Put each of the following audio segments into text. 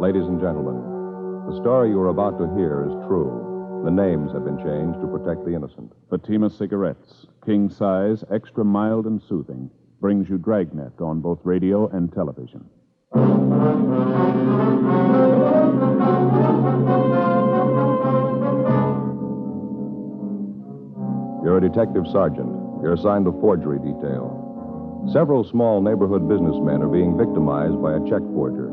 Ladies and gentlemen, the story you are about to hear is true. The names have been changed to protect the innocent. Fatima Cigarettes, king size, extra mild and soothing, brings you Dragnet on both radio and television. You're a detective sergeant. You're assigned to forgery detail. Several small neighborhood businessmen are being victimized by a check forger.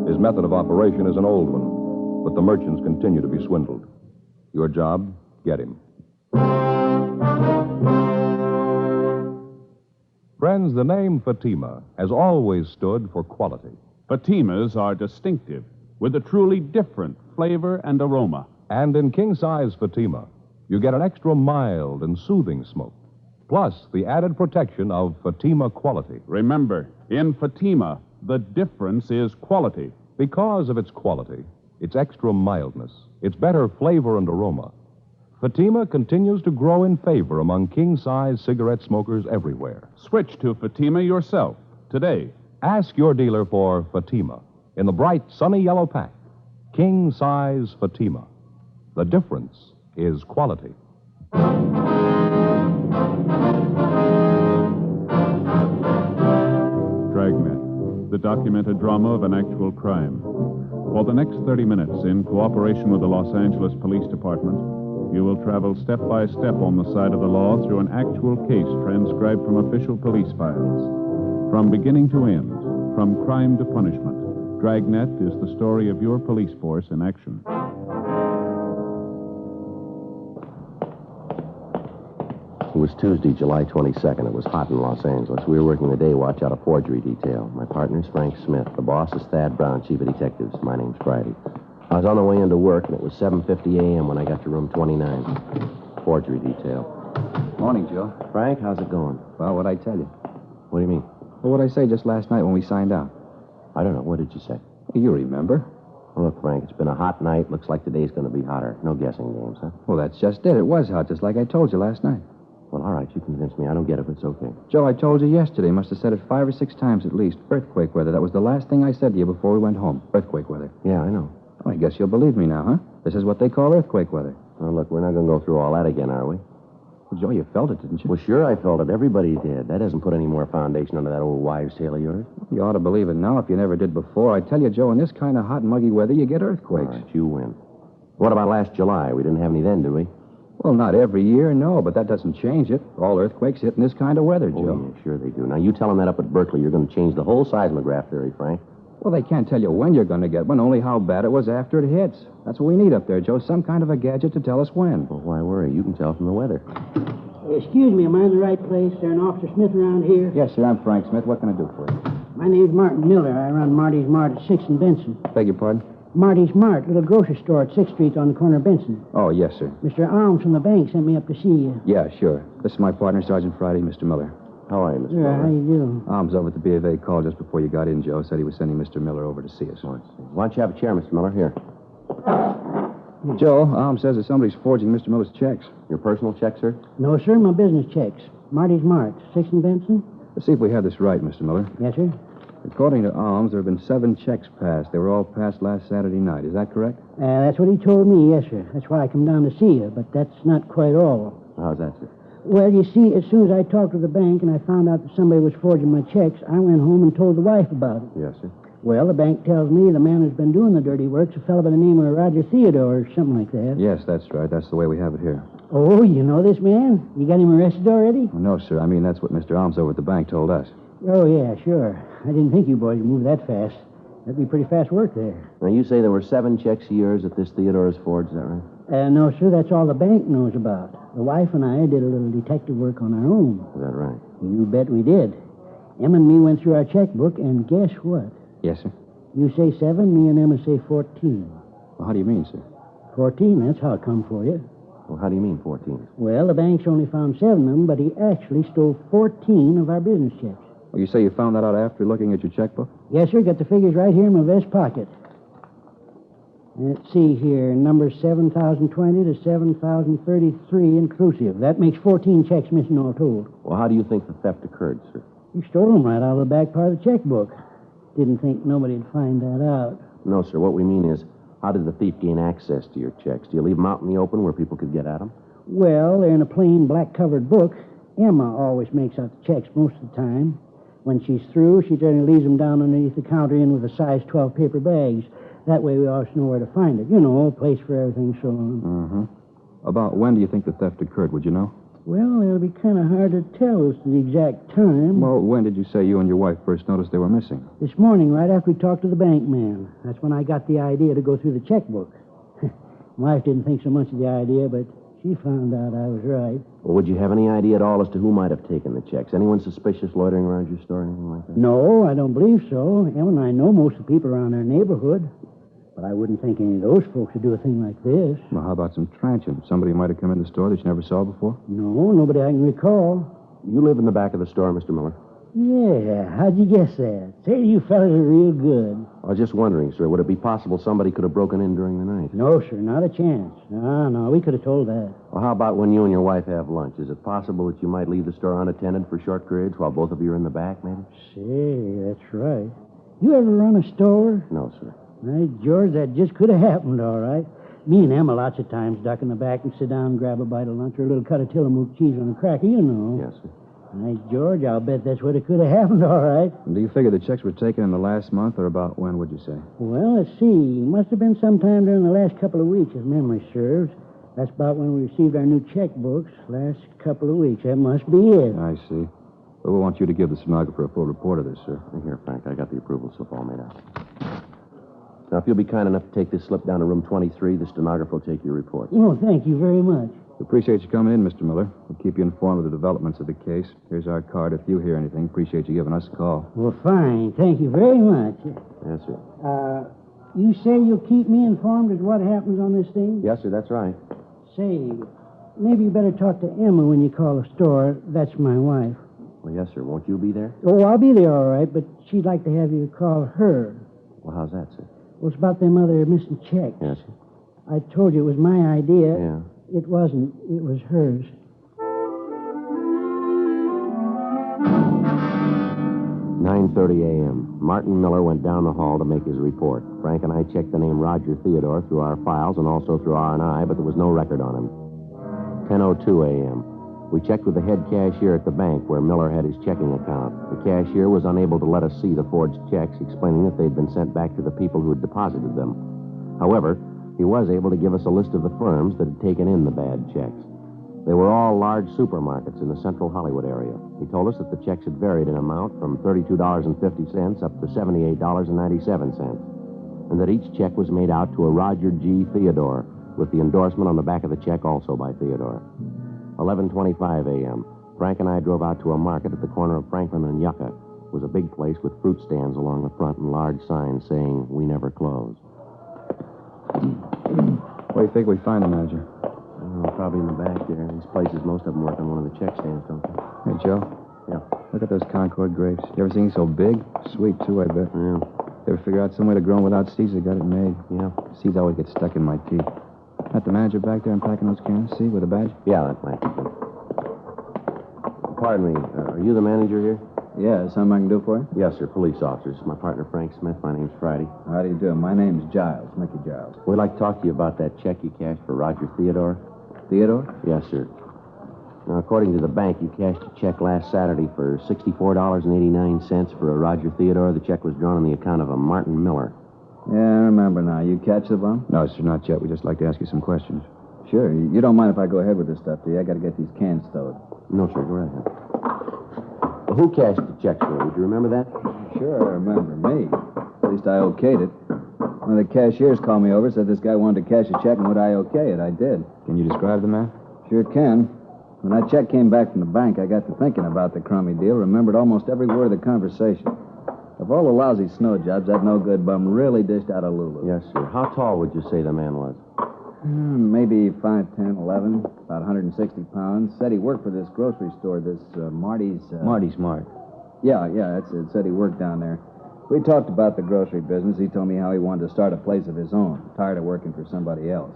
His method of operation is an old one, but the merchants continue to be swindled. Your job, get him. Friends, the name Fatima has always stood for quality. Fatimas are distinctive, with a truly different flavor and aroma. And in king-size Fatima, you get an extra mild and soothing smoke, plus the added protection of Fatima quality. Remember, in Fatima, the difference is quality. Because of its quality, its extra mildness, its better flavor and aroma, Fatima continues to grow in favor among king-size cigarette smokers everywhere. Switch to Fatima yourself today. Ask your dealer for Fatima in the bright, sunny yellow pack. King-size Fatima. The difference is quality. Dragnet, the documented drama of an actual crime. For the next 30 minutes, in cooperation with the Los Angeles Police Department, you will travel step by step on the side of the law through an actual case transcribed from official police files. From beginning to end, from crime to punishment, Dragnet is the story of your police force in action. It was Tuesday, July 22nd. It was hot in Los Angeles. We were working the day watch out of forgery detail. My partner's Frank Smith. The boss is Thad Brown, chief of detectives. My name's Friday. I was on the way into work, and it was 7:50 a.m. when I got to room 29. Forgery detail. Morning, Joe. Frank, how's it going? Well, what'd I tell you? What do you mean? Well, what'd I say just last night when we signed out? I don't know. What did you say? You remember. Well, look, Frank, it's been a hot night. Looks like today's going to be hotter. No guessing games, huh? Well, that's just it. It was hot, just like I told you last night. Well, all right, you convinced me. I don't get it, but it's okay. Joe, I told you yesterday. Must have said it 5 or 6 times at least. Earthquake weather. That was the last thing I said to you before we went home. Earthquake weather. Yeah, I know. Well, I guess you'll believe me now, huh? This is what they call earthquake weather. Well, look, we're not going to go through all that again, are we? Well, Joe, you felt it, didn't you? Well, sure, I felt it. Everybody did. That doesn't put any more foundation under that old wives' tale of yours. You ought to believe it now if you never did before. I tell you, Joe, in this kind of hot and muggy weather, you get earthquakes. All right, you win. What about last July? We didn't have any then, do we? Well, not every year, no, but that doesn't change it. All earthquakes hit in this kind of weather, Joe. Oh, yeah, sure they do. Now, you tell them that up at Berkeley, you're going to change the whole seismograph theory, Frank. Well, they can't tell you when you're going to get one, only how bad it was after it hits. That's what we need up there, Joe, some kind of a gadget to tell us when. Well, why worry? You can tell from the weather. Excuse me, am I in the right place? Is there an Officer Smith around here? Yes, sir, I'm Frank Smith. What can I do for you? My name's Martin Miller. I run Marty's Mart at 6th and Benson. Beg your pardon? Marty's Mart, little grocery store at 6th Street on the corner of Benson. Oh, yes, sir. Mr. Alms from the bank sent me up to see you. Yeah, sure. This is my partner, Sergeant Friday, Mr. Miller. How are you, Mr. Sure, Miller? how you do? Alms over at the B of A called just before you got in, Joe. Said he was sending Mr. Miller over to see us. Oh, I see. Why don't you have a chair, Mr. Miller? Here. Joe, Alms says that somebody's forging Mr. Miller's checks. Your personal check, sir? No, sir, my business checks. Marty's Mart, 6th and Benson? Let's see if we have this right, Mr. Miller. Yes, sir. According to Alms, there have been 7 checks passed. They were all passed last Saturday night. Is that correct? That's what he told me, yes, sir. That's why I come down to see you, but that's not quite all. How's that, sir? Well, you see, as soon as I talked to the bank and I found out that somebody was forging my checks, I went home and told the wife about it. Yes, sir. Well, the bank tells me the man who's been doing the dirty work's a fellow by the name of Roger Theodore or something like that. Yes, that's right. That's the way we have it here. Oh, you know this man? You got him arrested already? Oh, no, sir. I mean, that's what Mr. Alms over at the bank told us. Oh, yeah, sure. I didn't think you boys would move that fast. That'd be pretty fast work there. Now, you say there were 7 checks of yours that this Theodore has forged, is that right? No, sir, that's all the bank knows about. The wife and I did a little detective work on our own. Is that right? You bet we did. Emma and me went through our checkbook, and guess what? Yes, sir. You say 7, me and Emma say 14. Well, how do you mean, sir? 14, that's how it come for you. Well, how do you mean 14? Well, the bank's only found 7 of them, but he actually stole 14 of our business checks. Well, you say you found that out after looking at your checkbook? Yes, sir. Got the figures right here in my vest pocket. Let's see here. Numbers 7,020 to 7,033 inclusive. That makes 14 checks missing all told. Well, how do you think the theft occurred, sir? He stole them right out of the back part of the checkbook. Didn't think nobody'd find that out. No, sir. What we mean is, how did the thief gain access to your checks? Do you leave them out in the open where people could get at them? Well, they're in a plain black-covered book. Emma always makes out the checks most of the time. When she's through, she generally leaves them down underneath the counter in with a size 12 paper bags. That way we always know where to find it. You know, a place for everything, so on. Mm-hmm. About when do you think the theft occurred, would you know? Well, it'll be kind of hard to tell as to the exact time. Well, when did you say you and your wife first noticed they were missing? This morning, right after we talked to the bank man. That's when I got the idea to go through the checkbook. My wife didn't think so much of the idea, but she found out I was right. Well, would you have any idea at all as to who might have taken the checks? Anyone suspicious loitering around your store or anything like that? No, I don't believe so. Emma and I know most of the people around our neighborhood. But I wouldn't think any of those folks would do a thing like this. Well, how about some transients? Somebody might have come in the store that you never saw before? No, nobody I can recall. You live in the back of the store, Mr. Miller? Yeah, how'd you guess that? Say, you fellas are real good. I was just wondering, sir, would it be possible somebody could have broken in during the night? No, sir, not a chance. No, we could have told that. Well, how about when you and your wife have lunch? Is it possible that you might leave the store unattended for short periods while both of you are in the back, maybe? Say, that's right. You ever run a store? No, sir. Hey, George, that just could have happened, all right. Me and Emma lots of times duck in the back and sit down and grab a bite of lunch or a little cut of Tillamook cheese on a cracker, you know. Yes, sir. Hey, George, I'll bet that's what it could have happened, all right. And do you figure the checks were taken in the last month, or about when, would you say? Well, let's see. Must have been sometime during the last couple of weeks, if memory serves. That's about when we received our new checkbooks. Last couple of weeks. That must be it. I see. Well, we want you to give the stenographer a full report of this, sir. Here, Frank, I got the approval slip all made out. Now, if you'll be kind enough to take this slip down to room 23, the stenographer will take your report. Oh, thank you very much. We appreciate you coming in, Mr. Miller. We'll keep you informed of the developments of the case. Here's our card. If you hear anything, appreciate you giving us a call. Well, fine. Thank you very much. Yes, sir. You say you'll keep me informed of what happens on this thing? Yes, sir, that's right. Say, maybe you better talk to Emma when you call the store. That's my wife. Well, yes, sir. Won't you be there? Oh, I'll be there, all right, but she'd like to have you call her. Well, how's that, sir? Well, it's about them other missing checks. Yes, sir. I told you it was my idea. Yeah. It wasn't. It was hers. 9:30 a.m. Martin Miller went down the hall to make his report. Frank and I checked the name Roger Theodore through our files and also through R&I, but there was no record on him. 10:02 a.m. We checked with the head cashier at the bank where Miller had his checking account. The cashier was unable to let us see the forged checks, explaining that they'd been sent back to the people who had deposited them. However, he was able to give us a list of the firms that had taken in the bad checks. They were all large supermarkets in the central Hollywood area. He told us that the checks had varied in amount from $32.50 up to $78.97, and that each check was made out to a Roger G. Theodore, with the endorsement on the back of the check also by Theodore. 11:25 a.m. Frank and I drove out to a market at the corner of Franklin and Yucca. It was a big place with fruit stands along the front and large signs saying, "We never close." Where do you think we find the manager? Probably in the back there. These places, most of them work on one of the check stands, don't they? Hey, Joe. Yeah. Look at those Concord grapes. You ever seen so big? Sweet, too, I bet. Yeah. You ever figure out some way to grow them without seeds? They got it made. Yeah. Seeds always get stuck in my teeth. That the manager back there unpacking those cans? See, with a badge? Yeah, that might be good. Pardon me. Are you the manager here? Yeah, is something I can do for you? Yes, sir. Police officers. My partner, Frank Smith. My name's Friday. How do you do? My name's Giles, Mickey Giles. We'd like to talk to you about that check you cashed for Roger Theodore. Theodore? Yes, sir. Now, according to the bank, you cashed a check last Saturday for $64.89 for a Roger Theodore. The check was drawn on the account of a Martin Miller. Yeah, I remember now. You catch the bum? No, sir, not yet. We'd just like to ask you some questions. Sure. You don't mind if I go ahead with this stuff, do you? I got to get these cans stowed. No, sir. Go right ahead. Well, who cashed the check for? Would you remember that? Sure, I remember. Me. At least I okayed it. One of the cashiers called me over, said this guy wanted to cash a check, and would I okay it? I did. Can you describe the man? Sure can. When that check came back from the bank, I got to thinking about the crummy deal, remembered almost every word of the conversation. Of all the lousy snow jobs, that no-good bum really dished out a Lulu. Yes, sir. How tall would you say the man was? Maybe 5'10", 11, about 160 pounds. Said he worked for this grocery store, this Marty's... Marty's Mart. Yeah, that's it. Said he worked down there. We talked about the grocery business. He told me how he wanted to start a place of his own. Tired of working for somebody else.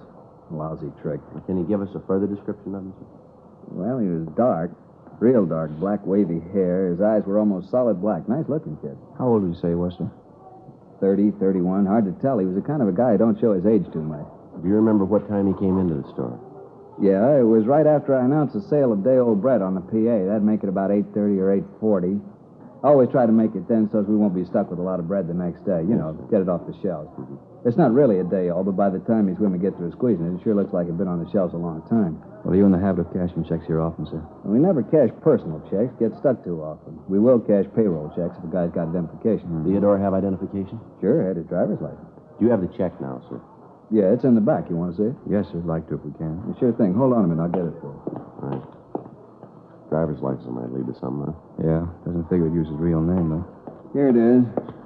Lousy trick. Can you give us a further description of him, sir? Well, he was dark. Real dark. Black, wavy hair. His eyes were almost solid black. Nice-looking kid. How old would you say he was, sir? 30, 31. Hard to tell. He was the kind of a guy who don't show his age too much. Do you remember what time he came into the store? Yeah, it was right after I announced the sale of day-old bread on the PA. That'd make it about 8:30 or 8:40. I always try to make it then so we won't be stuck with a lot of bread the next day. You know, get it off the shelves. It's not really a day-old, but by the time these women get through squeezing it, it sure looks like it's been on the shelves a long time. Well, are you in the habit of cashing checks here often, sir? And we never cash personal checks. Get stuck too often. We will cash payroll checks if a guy's got identification. Theodore have identification? Sure, had his driver's license. Do you have the check now, sir? Yeah, it's in the back. You want to see it? Yes, sir. I'd like to if we can. Sure thing. Hold on a minute. I'll get it for you. All right. Driver's license might lead to something, huh? Yeah, doesn't figure he'd use his real name, though. Here it is.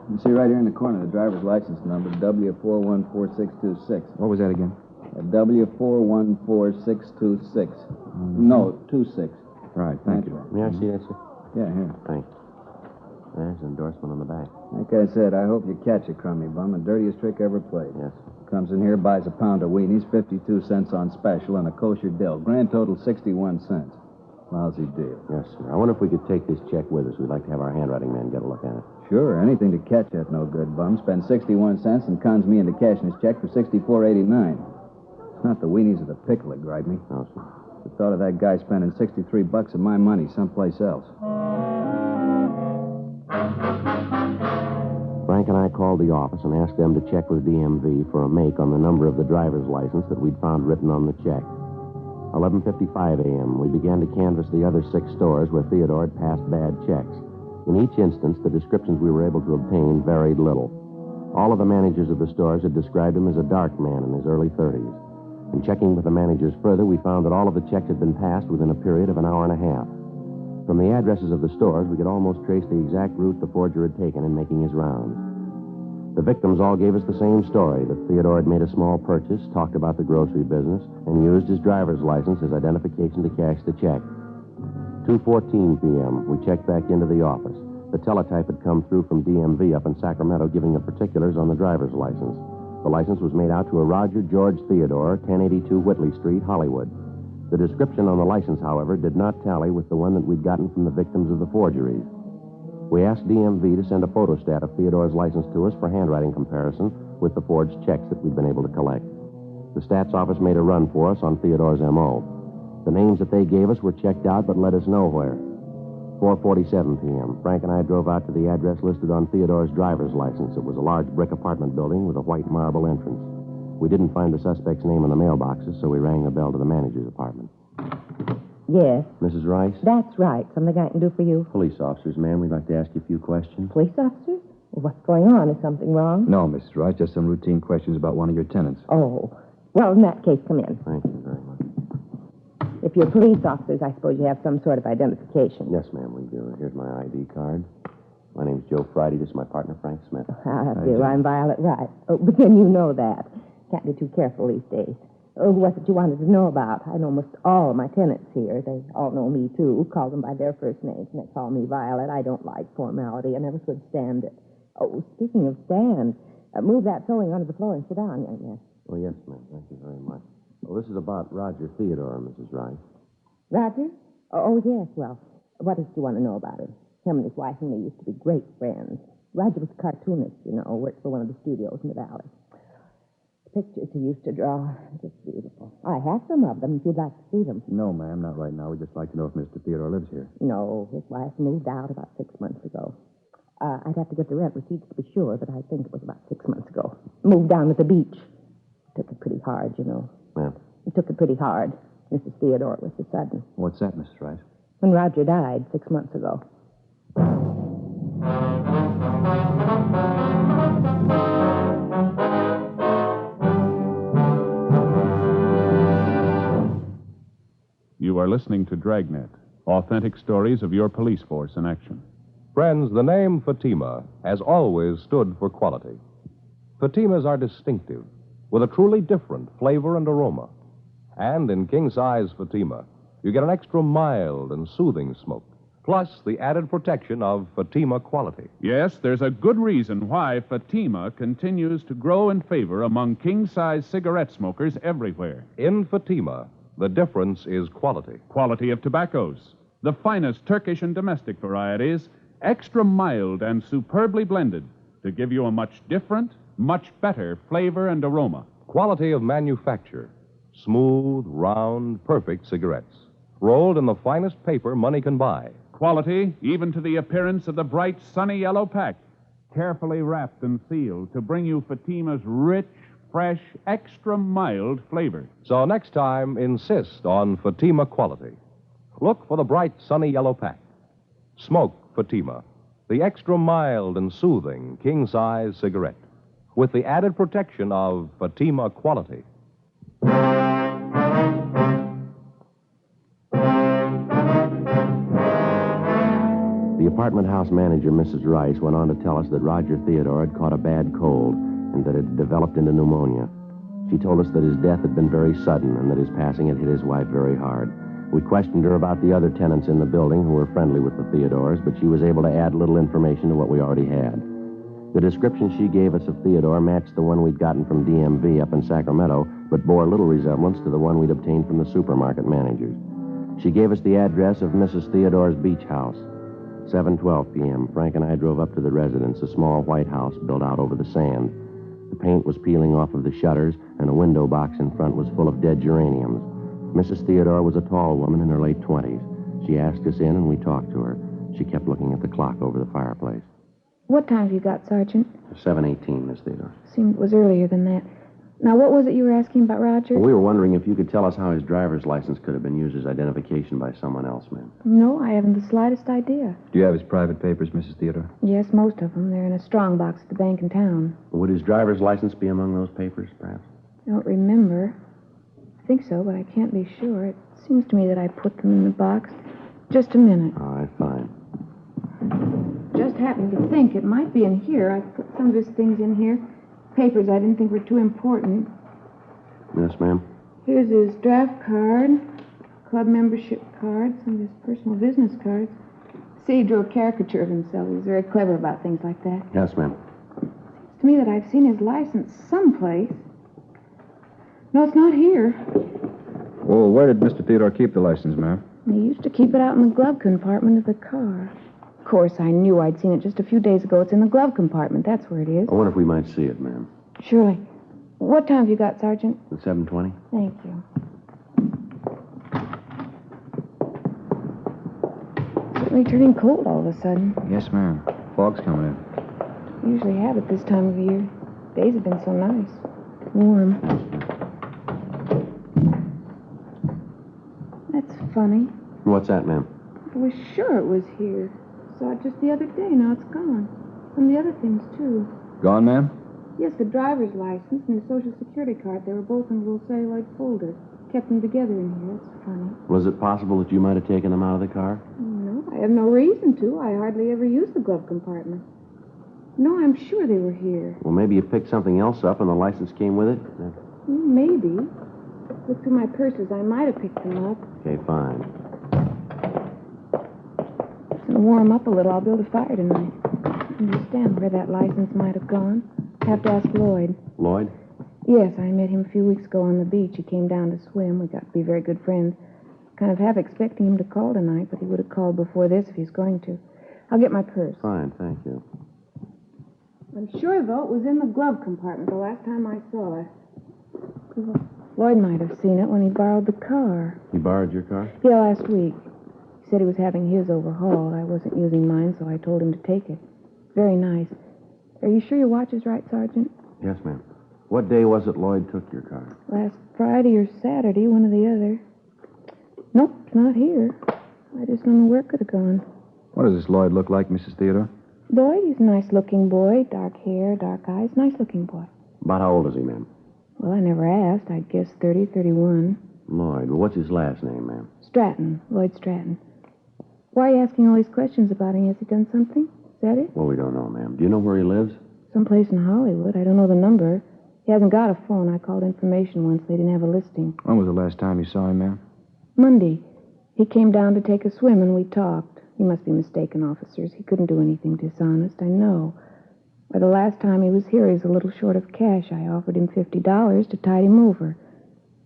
You see right here in the corner the driver's license number, W414626. What was that again? W414626. No, 26. Right, thank you. Right. May I see that, sir? Yeah, here. Thanks. There's an endorsement on the back. Like I said, I hope you catch a crummy bum. The dirtiest trick ever played. Yes. Comes in here, buys a pound of weenies, 52 cents on special, and a kosher dill. Grand total, 61 cents. Lousy deal. Yes, sir. I wonder if we could take this check with us. We'd like to have our handwriting man get a look at it. Sure, anything to catch that no good bum. Spends 61 cents and cons me into cashing his check for $64.89. It's not the weenies or the pickle that gripe me. No, sir. The thought of that guy spending $63 of my money someplace else. Frank and I called the office and asked them to check with DMV for a make on the number of the driver's license that we'd found written on the check. 11:55 a.m., we began to canvass the other 6 stores where Theodore had passed bad checks. In each instance, the descriptions we were able to obtain varied little. All of the managers of the stores had described him as a dark man in his early 30s. In checking with the managers further, we found that all of the checks had been passed within a period of an hour and a half. From the addresses of the stores, we could almost trace the exact route the forger had taken in making his rounds. The victims all gave us the same story, that Theodore had made a small purchase, talked about the grocery business, and used his driver's license as identification to cash the check. 2:14 p.m., we checked back into the office. The teletype had come through from DMV up in Sacramento giving the particulars on the driver's license. The license was made out to a Roger George Theodore, 1082 Whitley Street, Hollywood. The description on the license, however, did not tally with the one that we'd gotten from the victims of the forgeries. We asked DMV to send a photostat of Theodore's license to us for handwriting comparison with the forged checks that we'd been able to collect. The stats office made a run for us on Theodore's M.O. The names that they gave us were checked out but led us nowhere. 4:47 p.m., Frank and I drove out to the address listed on Theodore's driver's license. It was a large brick apartment building with a white marble entrance. We didn't find the suspect's name in the mailboxes, so we rang the bell to the manager's apartment. Yes, Mrs. Rice? that's right. Something I can do for you? Police officers, ma'am. We'd like to ask you a few questions. Police officers? Well, what's going on? Is something wrong? No, Mrs. Rice, just some routine questions about one of your tenants. Oh. Well, in that case, come in. Thank you very much. If you're police officers, I suppose you have some sort of identification. Yes, ma'am, we do. Here's my ID card. My name's Joe Friday. This is my partner, Frank Smith. I'm Violet Wright. Oh, but then you know that. Can't be too careful these days. Oh, what's it you wanted to know about? I know almost all of my tenants here. They all know me, too. Call them by their first names, and they call me Violet. I don't like formality. I never could stand it. Oh, speaking of stand, move that sewing onto the floor and sit down, young man. Oh, yes, ma'am. Thank you very much. Well, this is about Roger Theodore, Mrs. Rice. Roger? Oh, yes. Well, what did you want to know about him? Him and his wife and me used to be great friends. Roger was a cartoonist, you know, worked for one of the studios in the valley. The pictures he used to draw, just beautiful. I have some of them if you'd like to see them. No, ma'am, not right now. We'd just like to know if Mr. Theodore lives here. No, his wife moved out about 6 months ago. I'd have to get the rent receipts to be sure, but I think it was about 6 months ago. Moved down at the beach. Took it pretty hard, you know. Ma'am? He took it pretty hard. Mrs. Theodore was so sudden. What's that, Mrs. Rice? When Roger died 6 months ago. You are listening to Dragnet, authentic stories of your police force in action. Friends, the name Fatima has always stood for quality. Fatimas are distinctive, with a truly different flavor and aroma. And in king-size Fatima, you get an extra mild and soothing smoke, plus the added protection of Fatima quality. Yes, there's a good reason why Fatima continues to grow in favor among king-size cigarette smokers everywhere. In Fatima, the difference is quality. Quality of tobaccos, the finest Turkish and domestic varieties, extra mild and superbly blended to give you a much different, much better flavor and aroma. Quality of manufacture. Smooth, round, perfect cigarettes. Rolled in the finest paper money can buy. Quality, even to the appearance of the bright, sunny yellow pack. Carefully wrapped and sealed to bring you Fatima's rich, fresh, extra mild flavor. So next time, insist on Fatima quality. Look for the bright, sunny yellow pack. Smoke Fatima, the extra mild and soothing king-size cigarette, with the added protection of Fatima quality. The apartment house manager, Mrs. Rice, went on to tell us that Roger Theodore had caught a bad cold and that it had developed into pneumonia. She told us that his death had been very sudden and that his passing had hit his wife very hard. We questioned her about the other tenants in the building who were friendly with the Theodores, but she was able to add little information to what we already had. The description she gave us of Theodore matched the one we'd gotten from DMV up in Sacramento, but bore little resemblance to the one we'd obtained from the supermarket managers. She gave us the address of Mrs. Theodore's beach house. 7:12 p.m., Frank and I drove up to the residence, a small white house built out over the sand. The paint was peeling off of the shutters, and a window box in front was full of dead geraniums. Mrs. Theodore was a tall woman in her late 20s. She asked us in, and we talked to her. She kept looking at the clock over the fireplace. What time have you got, Sergeant? 7:18, Miss Theodore. Seemed it was earlier than that. Now, what was it you were asking about Roger? We were wondering if you could tell us how his driver's license could have been used as identification by someone else, ma'am. No, I haven't the slightest idea. Do you have his private papers, Mrs. Theodore? Yes, most of them. They're in a strong box at the bank in town. Would his driver's license be among those papers, perhaps? I don't remember. I think so, but I can't be sure. It seems to me that I put them in the box. Just a minute. All right, fine. Just happened to think it might be in here. I put some of his things in here. Papers I didn't think were too important. Yes, ma'am. Here's his draft card, club membership card, some of his personal business cards. See, he drew a caricature of himself. He was very clever about things like that. Yes, ma'am. Seems to me that I've seen his license someplace. No, it's not here. Well, where did Mr. Theodore keep the license, ma'am? He used to keep it out in the glove compartment of the car. Of course, I knew I'd seen it just a few days ago. It's in the glove compartment. That's where it is. I wonder if we might see it, ma'am. Surely. What time have you got, Sergeant? At 7:20? Thank you. Certainly turning cold all of a sudden. Yes, ma'am. Fog's coming in. We usually have it this time of year. Days have been so nice. Warm. That's funny. What's that, ma'am? I was sure it was here. Saw it just the other day. Now it's gone. And the other things, too. Gone, ma'am? Yes, the driver's license and his Social Security card. They were both in a little celluloid folder. Kept them together in here. That's funny. Was it possible that you might have taken them out of the car? No, I have no reason to. I hardly ever use the glove compartment. No, I'm sure they were here. Well, maybe you picked something else up and the license came with it? Maybe. Look through my purses. I might have picked them up. Okay, fine. It's going to warm up a little. I'll build a fire tonight. I understand where that license might have gone. Have to ask Lloyd. Lloyd? Yes, I met him a few weeks ago on the beach. He came down to swim. We got to be very good friends. Kind of half expecting him to call tonight, but he would have called before this if he's going to. I'll get my purse. Fine, thank you. I'm sure, though, it was in the glove compartment the last time I saw it. Lloyd might have seen it when he borrowed the car. He borrowed your car? Yeah, last week. He said he was having his overhauled. I wasn't using mine, so I told him to take it. Very nice. Are you sure your watch is right, Sergeant? Yes, ma'am. What day was it Lloyd took your car? Last Friday or Saturday, one or the other. Nope, it's not here. I just don't know where it could have gone. What does this Lloyd look like, Mrs. Theodore? Lloyd, he's a nice-looking boy. Dark hair, dark eyes. Nice-looking boy. About how old is he, ma'am? Well, I never asked. I'd guess 30, 31. Lloyd. Well, what's his last name, ma'am? Stratton. Lloyd Stratton. Why are you asking all these questions about him? Has he done something? Is that it? Well, we don't know, ma'am. Do you know where he lives? Someplace in Hollywood. I don't know the number. He hasn't got a phone. I called information once. They didn't have a listing. When was the last time you saw him, ma'am? Monday. He came down to take a swim, and we talked. You must be mistaken, officers. He couldn't do anything dishonest, I know. But the last time he was here, he was a little short of cash. I offered him $50 to tide him over.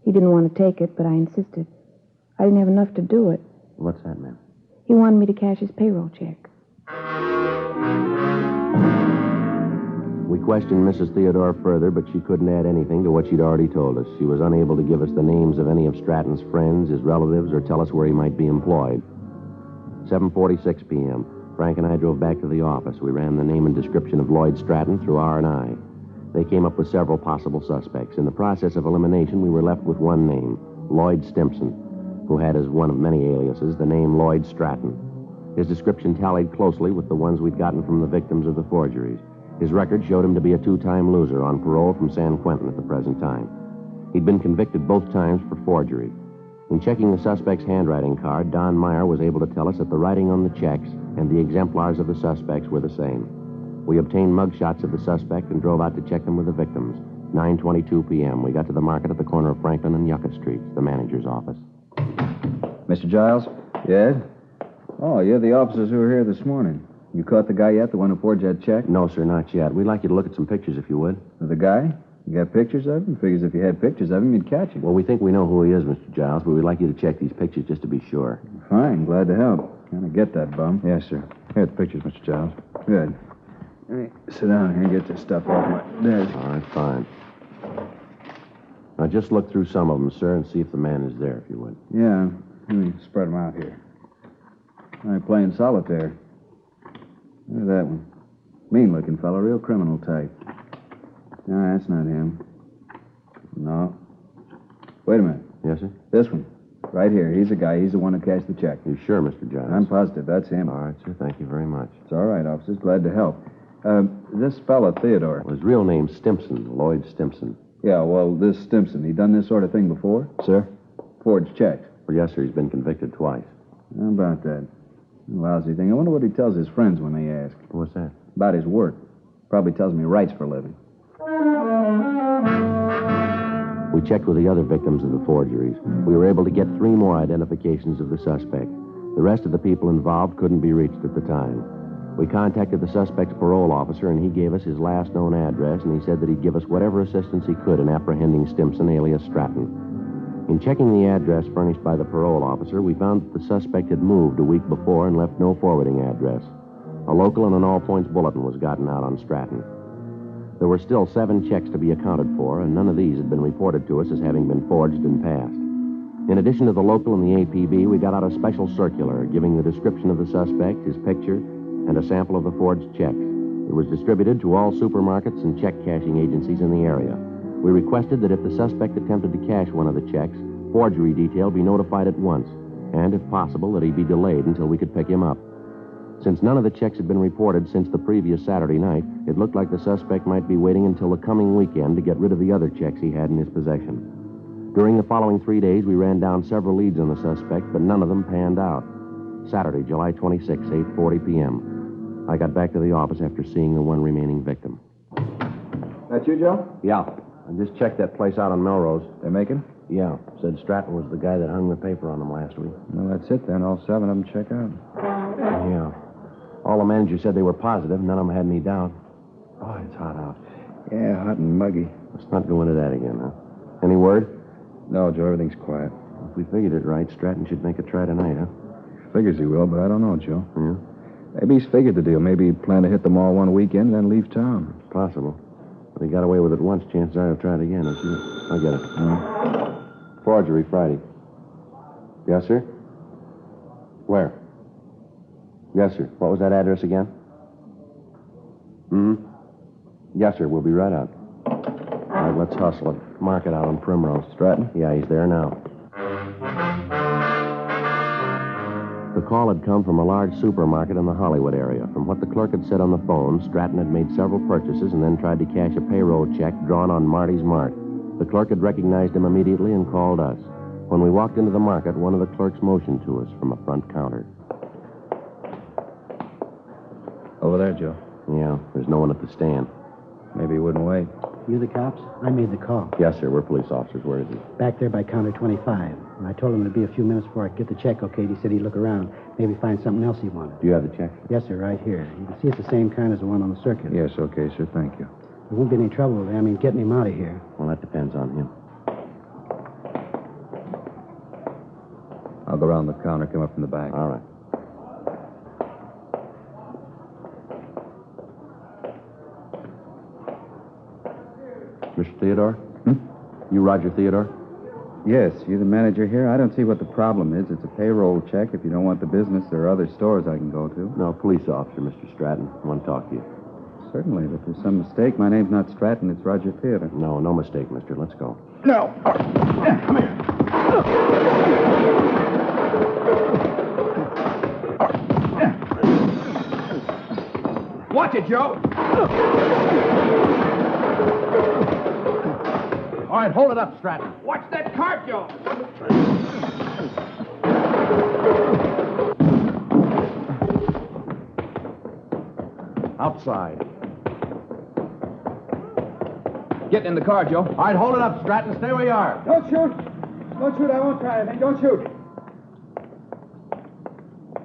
He didn't want to take it, but I insisted. I didn't have enough to do it. What's that, ma'am? He wanted me to cash his payroll check. We questioned Mrs. Theodore further, but she couldn't add anything to what she'd already told us. She was unable to give us the names of any of Stratton's friends, his relatives, or tell us where he might be employed. 7:46 p.m. Frank and I drove back to the office. We ran the name and description of Lloyd Stratton through R&I. They came up with several possible suspects. In the process of elimination, we were left with one name, Lloyd Stimpson, who had as one of many aliases the name Lloyd Stratton. His description tallied closely with the ones we'd gotten from the victims of the forgeries. His record showed him to be a two-time loser on parole from San Quentin at the present time. He'd been convicted both times for forgery. In checking the suspect's handwriting card, Don Meyer was able to tell us that the writing on the checks and the exemplars of the suspects were the same. We obtained mugshots of the suspect and drove out to check them with the victims. 9:22 p.m. We got to the market at the corner of Franklin and Yucca Streets, the manager's office. Mr. Giles? Yes? Oh, you're the officers who were here this morning. You caught the guy yet, the one who forged that check? No, sir, not yet. We'd like you to look at some pictures, if you would. The guy? You got pictures of him? Figures if you had pictures of him, you'd catch him. Well, we think we know who he is, Mr. Giles, but we'd like you to check these pictures just to be sure. Fine, glad to help. Kind of get that bum. Yes, sir. Here are the pictures, Mr. Giles. Good. Let me sit down here and get this stuff off my desk. All right, fine. Now, just look through some of them, sir, and see if the man is there, if you would. Yeah, let me spread them out here. I'm playing solitaire. Look at that one. Mean-looking fellow, real criminal type. No, that's not him. No. Wait a minute. Yes, sir? This one. Right here. He's the guy. He's the one who cashed the check. You sure, Mr. Giles? I'm positive. That's him. All right, sir. Thank you very much. It's all right, officers. Glad to help. This fella, Theodore. Well, his real name's Stimpson, Lloyd Stimpson. Yeah, well, this Stimpson, he done this sort of thing before? Sir? Forged checks. Well, yes, sir. He's been convicted twice. How about that? Lousy thing. I wonder what he tells his friends when they ask. What's that? About his work. Probably tells me he writes for a living. We checked with the other victims of the forgeries. We were able to get 3 more identifications of the suspect. The rest of the people involved couldn't be reached at the time. We contacted the suspect's parole officer, and he gave us his last known address, and he said that he'd give us whatever assistance he could in apprehending Stimpson, alias Stratton. In checking the address furnished by the parole officer, we found that the suspect had moved a week before and left no forwarding address. A local and an all-points bulletin was gotten out on Stratton. There were still 7 checks to be accounted for, and none of these had been reported to us as having been forged and passed. In addition to the local and the APB, we got out a special circular giving the description of the suspect, his picture, and a sample of the forged checks. It was distributed to all supermarkets and check-cashing agencies in the area. We requested that if the suspect attempted to cash one of the checks, forgery detail be notified at once, and, if possible, that he be delayed until we could pick him up. Since none of the checks had been reported since the previous Saturday night, it looked like the suspect might be waiting until the coming weekend to get rid of the other checks he had in his possession. During the following 3 days, we ran down several leads on the suspect, but none of them panned out. Saturday, July 26, 8:40 p.m. I got back to the office after seeing the one remaining victim. That you, Joe? Yeah. I just checked that place out on Melrose. They making? Yeah. Said Stratton was the guy that hung the paper on them last week. Well, that's it then. All 7 of them check out. Yeah. All the managers said they were positive. None of them had any doubt. Oh, it's hot out. Yeah, hot and muggy. Let's not go into that again, huh? Any word? No, Joe, everything's quiet. If we figured it right, Stratton should make a try tonight, huh? Figures he will, but I don't know, Joe. Yeah? Maybe he's figured the deal. Maybe he planned to hit them all one weekend and then leave town. It's possible. If he got away with it once, chances are he'll try it again. I get it. Forgery Friday. Yes, sir? Where? Yes, sir. What was that address again? Yes, sir. We'll be right out. All right, let's hustle it. Mark it out on Primrose. Stratton? Yeah, he's there now. The call had come from a large supermarket in the Hollywood area. From what the clerk had said on the phone, Stratton had made several purchases and then tried to cash a payroll check drawn on Marty's Mart. The clerk had recognized him immediately and called us. When we walked into the market, one of the clerks motioned to us from a front counter. Over there, Joe. Yeah, there's no one at the stand. Maybe he wouldn't wait. You the cops? I made the call. Yes, sir. We're police officers. Where is he? Back there by counter 25. And I told him it'd be a few minutes before I could get the check okayed. He said he'd look around, maybe find something else he wanted. Do you have the check? Yes, sir, right here. You can see it's the same kind as the one on the circuit. Yes, okay, sir. Thank you. There won't be any trouble with him. Getting him out of here. Well, that depends on him. I'll go around the counter, come up from the back. All right. Mr. Theodore? You Roger Theodore? Yes, you the manager here? I don't see what the problem is. It's a payroll check. If you don't want the business, there are other stores I can go to. No, police officer, Mr. Stratton. I want to talk to you. Certainly, but there's some mistake. My name's not Stratton, it's Roger Theodore. No mistake, mister. Let's go. No. Come here. Watch it, Joe. All right, hold it up, Stratton. Watch that cart, Joe. Outside. Get in the car, Joe. All right, hold it up, Stratton. Stay where you are. Don't shoot. Don't shoot. I won't try anything. Don't shoot.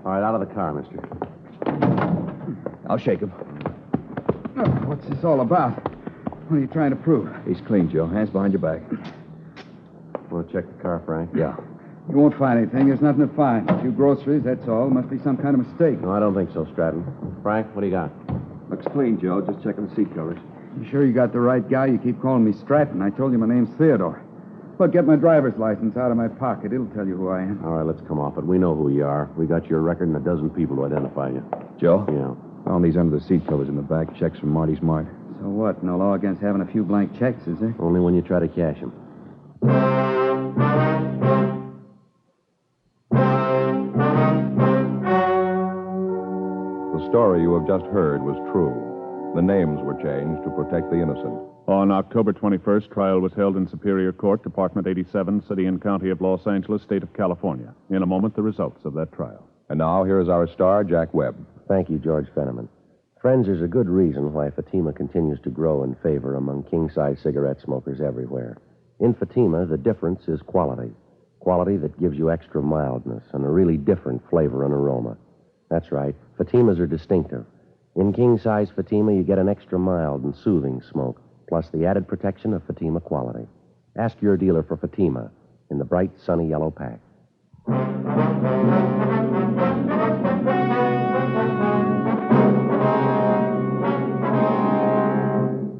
All right, out of the car, mister. I'll shake him. Oh, what's this all about? What are you trying to prove? He's clean, Joe. Hands behind your back. Want to check the car, Frank? Yeah. You won't find anything. There's nothing to find. A few groceries, that's all. Must be some kind of mistake. No, I don't think so, Stratton. Frank, what do you got? Looks clean, Joe. Just checking the seat covers. You sure you got the right guy? You keep calling me Stratton. I told you my name's Theodore. Look, get my driver's license out of my pocket. It'll tell you who I am. All right, let's come off it. We know who you are. We got your record and a dozen people to identify you. Joe? Yeah. Found these under the seat covers in the back. Checks from Marty's Mart. So what? No law against having a few blank checks, is there? Only when you try to cash them. The story you have just heard was true. The names were changed to protect the innocent. On October 21st, trial was held in Superior Court, Department 87, City and County of Los Angeles, State of California. In a moment, the results of that trial. And now, here is our star, Jack Webb. Thank you, George Fenneman. Friends, there's a good reason why Fatima continues to grow in favor among king-size cigarette smokers everywhere. In Fatima, the difference is quality. Quality that gives you extra mildness and a really different flavor and aroma. That's right, Fatimas are distinctive. In king-size Fatima, you get an extra mild and soothing smoke, plus the added protection of Fatima quality. Ask your dealer for Fatima in the bright, sunny yellow pack.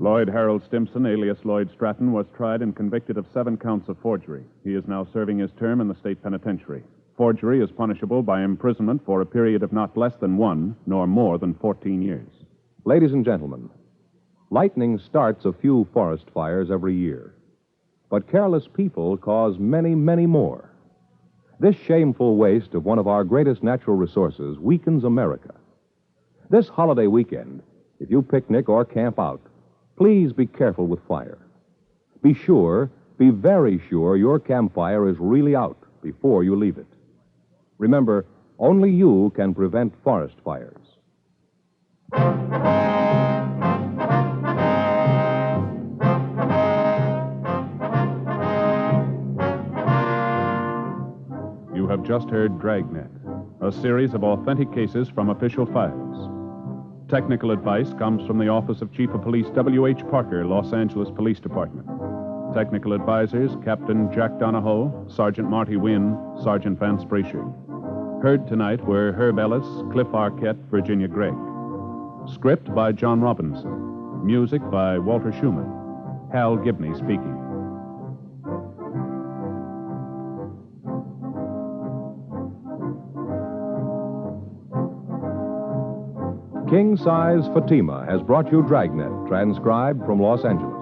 Lloyd Harold Stimson, alias Lloyd Stratton, was tried and convicted of 7 counts of forgery. He is now serving his term in the state penitentiary. Forgery is punishable by imprisonment for a period of not less than 1 nor more than 14 years. Ladies and gentlemen, lightning starts a few forest fires every year. But careless people cause many, many more. This shameful waste of one of our greatest natural resources weakens America. This holiday weekend, if you picnic or camp out, please be careful with fire. Be sure, be very sure your campfire is really out before you leave it. Remember, only you can prevent forest fires. You have just heard Dragnet, a series of authentic cases from official files. Technical advice comes from the Office of Chief of Police W.H. Parker, Los Angeles Police Department. Technical advisors, Captain Jack Donahoe, Sergeant Marty Wynn, Sergeant Vance Brasher. Heard tonight were Herb Ellis, Cliff Arquette, Virginia Gregg. Script by John Robinson. Music by Walter Schumann. Hal Gibney speaking. King Size Fatima has brought you Dragnet, transcribed from Los Angeles.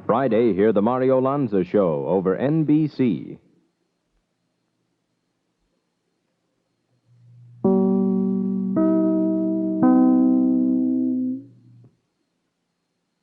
Friday, hear the Mario Lanza Show over NBC.